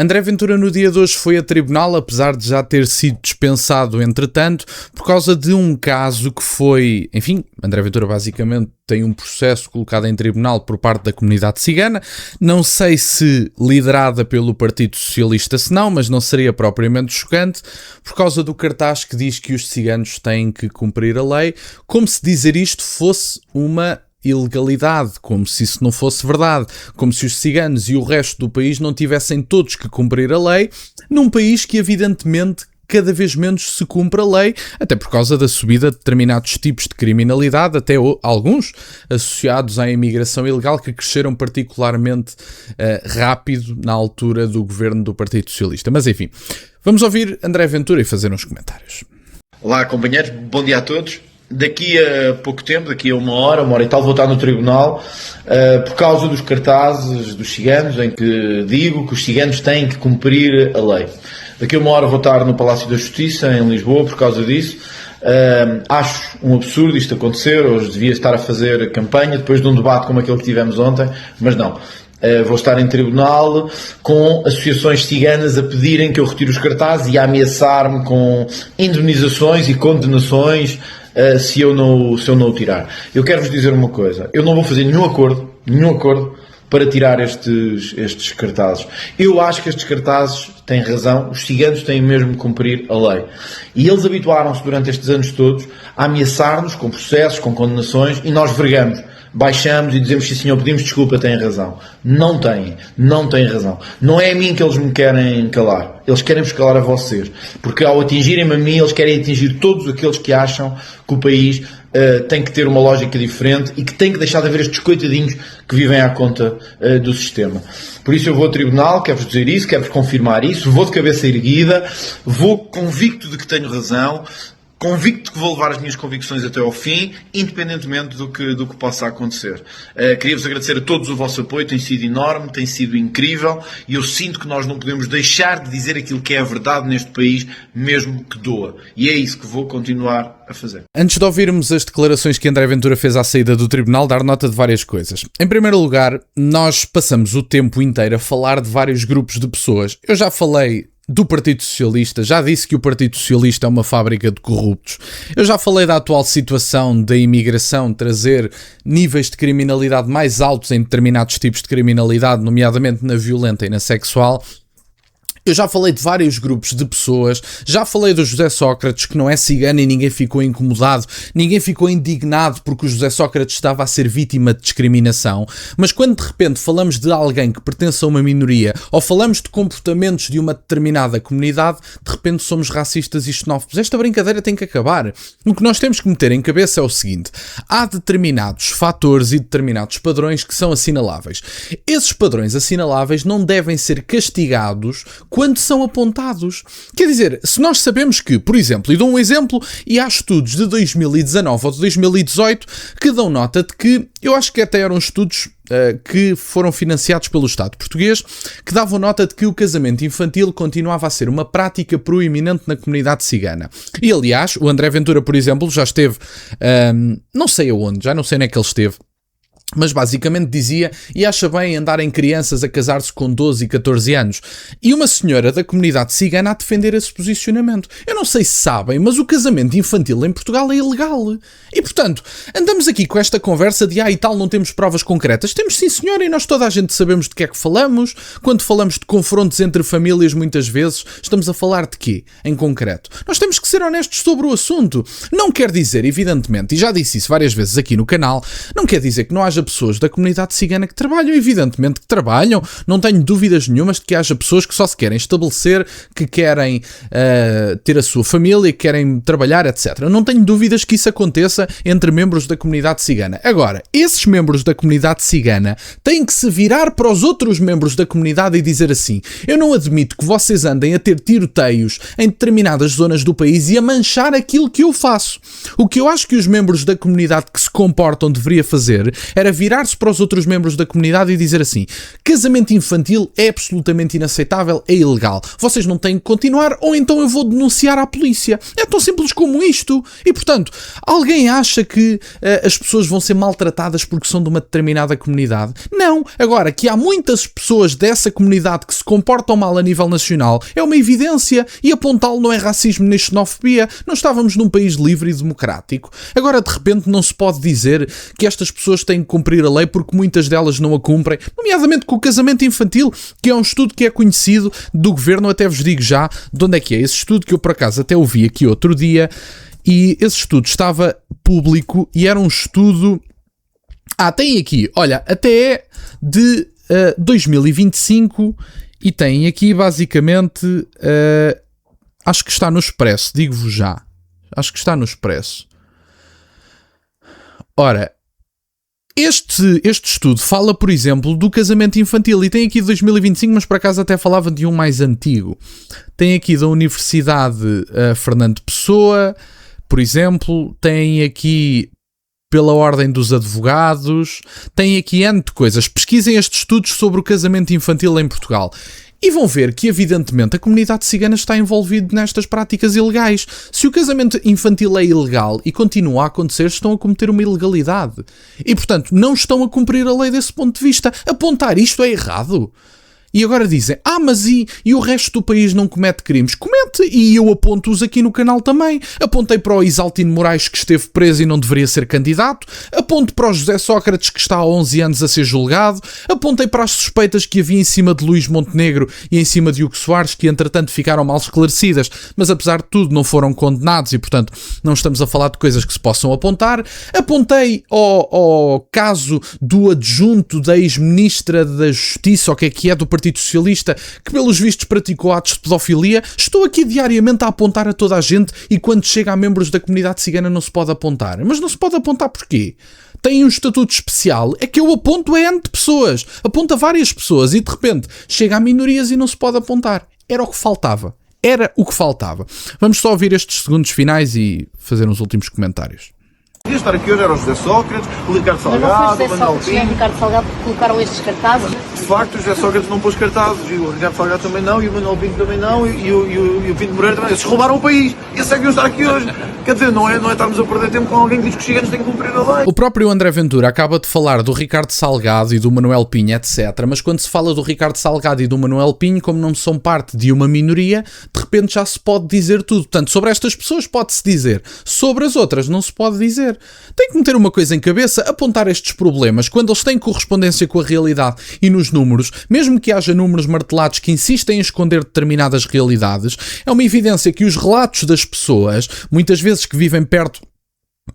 André Ventura no dia de hoje foi a tribunal, apesar de já ter sido dispensado entretanto, por causa de um caso que foi, enfim, André Ventura basicamente tem um processo colocado em tribunal por parte da comunidade cigana, não sei se liderada pelo Partido Socialista se não, mas não seria propriamente chocante, por causa do cartaz que diz que os ciganos têm que cumprir a lei, como se dizer isto fosse uma ilegalidade, como se isso não fosse verdade, como se os ciganos e o resto do país não tivessem todos que cumprir a lei, num país que evidentemente cada vez menos se cumpre a lei, até por causa da subida de determinados tipos de criminalidade, até alguns associados à imigração ilegal, que cresceram particularmente rápido na altura do governo do Partido Socialista. Mas enfim, vamos ouvir André Ventura e fazer uns comentários. Olá companheiros, bom dia a todos. Daqui a pouco tempo, daqui a uma hora e tal, vou estar no tribunal por causa dos cartazes dos ciganos em que digo que os ciganos têm que cumprir a lei. Daqui a uma hora vou estar no Palácio da Justiça, em Lisboa, por causa disso. Acho um absurdo isto acontecer, hoje devia estar a fazer campanha, depois de um debate como aquele que tivemos ontem, mas não. Vou estar em tribunal com associações ciganas a pedirem que eu retire os cartazes e a ameaçar-me com indemnizações e condenações se eu não o tirar. Eu quero-vos dizer uma coisa, eu não vou fazer nenhum acordo para tirar estes cartazes. Eu acho que estes cartazes têm razão, os ciganos têm mesmo que cumprir a lei. E eles habituaram-se durante estes anos todos a ameaçar-nos com processos, com condenações, e nós vergamos. Baixamos e dizemos, sim senhor, pedimos desculpa, têm razão. Não têm razão. Não é a mim que eles me querem calar. Eles querem-vos calar a vocês. Porque ao atingirem-me a mim, eles querem atingir todos aqueles que acham que o país tem que ter uma lógica diferente e que tem que deixar de haver estes coitadinhos que vivem à conta do sistema. Por isso eu vou ao tribunal, quero-vos dizer isso, quero-vos confirmar isso, vou de cabeça erguida, vou convicto de que tenho razão, convicto que vou levar as minhas convicções até ao fim, independentemente do que possa acontecer. Queria-vos agradecer a todos o vosso apoio, tem sido enorme, tem sido incrível, e eu sinto que nós não podemos deixar de dizer aquilo que é a verdade neste país, mesmo que doa. E é isso que vou continuar a fazer. Antes de ouvirmos as declarações que André Ventura fez à saída do tribunal, dar nota de várias coisas. Em primeiro lugar, nós passamos o tempo inteiro a falar de vários grupos de pessoas. Eu já falei do Partido Socialista, já disse que o Partido Socialista é uma fábrica de corruptos. Eu já falei da atual situação da imigração, trazer níveis de criminalidade mais altos em determinados tipos de criminalidade, nomeadamente na violenta e na sexual. Eu já falei de vários grupos de pessoas, já falei do José Sócrates, que não é cigano e ninguém ficou incomodado, ninguém ficou indignado porque o José Sócrates estava a ser vítima de discriminação, mas quando de repente falamos de alguém que pertence a uma minoria, ou falamos de comportamentos de uma determinada comunidade, de repente somos racistas e xenófobos. Esta brincadeira tem que acabar. O que nós temos que meter em cabeça é o seguinte: há determinados fatores e determinados padrões que são assinaláveis. Esses padrões assinaláveis não devem ser castigados quando são apontados. Quer dizer, se nós sabemos que, por exemplo, e dou um exemplo, e há estudos de 2019 ou de 2018 que dão nota de que, eu acho que até eram estudos que foram financiados pelo Estado português, que davam nota de que o casamento infantil continuava a ser uma prática proeminente na comunidade cigana. E aliás, o André Ventura, por exemplo, já esteve, não sei aonde, já não sei onde é que ele esteve, mas basicamente dizia, e acha bem andarem crianças a casar-se com 12 e 14 anos. E uma senhora da comunidade cigana a defender esse posicionamento. Eu não sei se sabem, mas o casamento infantil em Portugal é ilegal. E portanto, andamos aqui com esta conversa de e tal, não temos provas concretas. Temos sim senhora, e nós toda a gente sabemos de que é que falamos. Quando falamos de confrontos entre famílias, muitas vezes, estamos a falar de quê, em concreto? Nós temos que ser honestos sobre o assunto. Não quer dizer, evidentemente, e já disse isso várias vezes aqui no canal, não quer dizer que não haja pessoas da comunidade cigana que trabalham, evidentemente que trabalham, não tenho dúvidas nenhumas de que haja pessoas que só se querem estabelecer, que querem ter a sua família, que querem trabalhar, etc. Não tenho dúvidas que isso aconteça entre membros da comunidade cigana. Agora, esses membros da comunidade cigana têm que se virar para os outros membros da comunidade e dizer assim: eu não admito que vocês andem a ter tiroteios em determinadas zonas do país e a manchar aquilo que eu faço. O que eu acho que os membros da comunidade que se comportam deveria fazer era era virar-se para os outros membros da comunidade e dizer assim: casamento infantil é absolutamente inaceitável, é ilegal. Vocês não têm que continuar, ou então eu vou denunciar à polícia. É tão simples como isto. E, portanto, alguém acha que as pessoas vão ser maltratadas porque são de uma determinada comunidade? Não. Agora, que há muitas pessoas dessa comunidade que se comportam mal a nível nacional é uma evidência, e apontá-lo não é racismo nem xenofobia. Não estávamos num país livre e democrático. Agora, de repente, não se pode dizer que estas pessoas têm que cumprir a lei porque muitas delas não a cumprem, nomeadamente com o casamento infantil, que é um estudo que é conhecido do governo. Até vos digo já de onde é que é esse estudo, que eu por acaso até ouvi aqui outro dia, e esse estudo estava público e era um estudo... tem aqui, olha, até é de 2025 e tem aqui basicamente, acho que está no Expresso, digo-vos já, acho que está no Expresso. Ora, este estudo fala, por exemplo, do casamento infantil, e tem aqui de 2025, mas por acaso até falava de um mais antigo. Tem aqui da Universidade Fernando Pessoa, por exemplo, tem aqui pela Ordem dos Advogados, tem aqui N de coisas. Pesquisem estes estudos sobre o casamento infantil em Portugal e vão ver que, evidentemente, a comunidade cigana está envolvida nestas práticas ilegais. Se o casamento infantil é ilegal e continua a acontecer, estão a cometer uma ilegalidade. E, portanto, não estão a cumprir a lei desse ponto de vista. Apontar isto é errado. E agora dizem, mas e o resto do país não comete crimes? Comete, e eu aponto-os aqui no canal também. Apontei para o Isaltino Moraes, que esteve preso e não deveria ser candidato. Aponto para o José Sócrates, que está há 11 anos a ser julgado. Apontei para as suspeitas que havia em cima de Luís Montenegro e em cima de Hugo Soares, que entretanto ficaram mal esclarecidas, mas apesar de tudo não foram condenados e, portanto, não estamos a falar de coisas que se possam apontar. Apontei ao caso do adjunto da ex-ministra da Justiça, o que é do Partido Socialista, que pelos vistos praticou atos de pedofilia. Estou aqui diariamente a apontar a toda a gente, e quando chega a membros da comunidade cigana não se pode apontar. Mas não se pode apontar porquê? Tem um estatuto especial, é que eu aponto a N de pessoas, aponto a várias pessoas, e de repente chega a minorias e não se pode apontar. Era o que faltava. Era o que faltava. Vamos só ouvir estes segundos finais e fazer uns últimos comentários. Podia estar aqui hoje, era o José Sócrates, o Ricardo Salgado, o Manuel Pinto. O Ricardo Salgado colocaram estes cartazes. De facto, o José Sócrates não pôs cartazes, e o Ricardo Salgado também não, e o Manuel Pinto também não, e o Pinto Moreira também. Eles roubaram o país, e esse é que iam estar aqui hoje. Quer dizer, não é estarmos a perder tempo com alguém que diz que os ciganos têm que cumprir a lei. O próprio André Ventura acaba de falar do Ricardo Salgado e do Manuel Pinho, etc. Mas quando se fala do Ricardo Salgado e do Manuel Pinho, como não são parte de uma minoria, de repente já se pode dizer tudo. Portanto, sobre estas pessoas pode-se dizer, sobre as outras não se pode dizer. Tem que meter uma coisa em cabeça, apontar estes problemas quando eles têm correspondência com a realidade e nos números, mesmo que haja números martelados que insistem em esconder determinadas realidades. É uma evidência que os relatos das pessoas, muitas vezes que vivem perto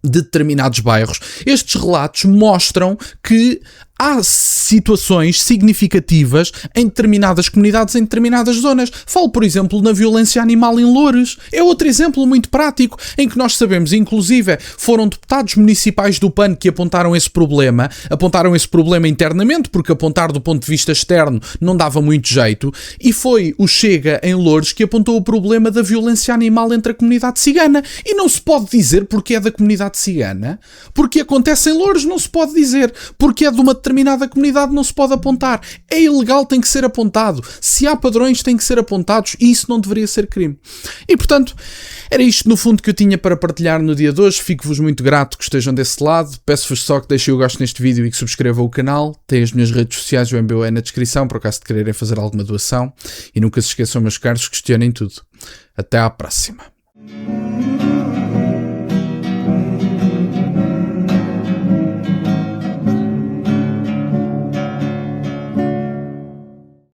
de determinados bairros, estes relatos mostram que há situações significativas em determinadas comunidades, em determinadas zonas. Falo, por exemplo, na violência animal em Loures. É outro exemplo muito prático em que nós sabemos, inclusive, foram deputados municipais do PAN que apontaram esse problema internamente, porque apontar do ponto de vista externo não dava muito jeito, e foi o Chega em Loures que apontou o problema da violência animal entre a comunidade cigana. E não se pode dizer porque é da comunidade cigana, porque acontece em Loures, não se pode dizer, porque é de uma determinada comunidade, não se pode apontar. É ilegal, tem que ser apontado. Se há padrões, têm que ser apontados, e isso não deveria ser crime. E, portanto, era isto no fundo que eu tinha para partilhar no dia de hoje. Fico-vos muito grato que estejam desse lado. Peço-vos só que deixem o gosto neste vídeo e que subscrevam o canal. Tem as minhas redes sociais, o MBO é na descrição, por acaso de quererem fazer alguma doação. E nunca se esqueçam, meus caros, questionem tudo. Até à próxima.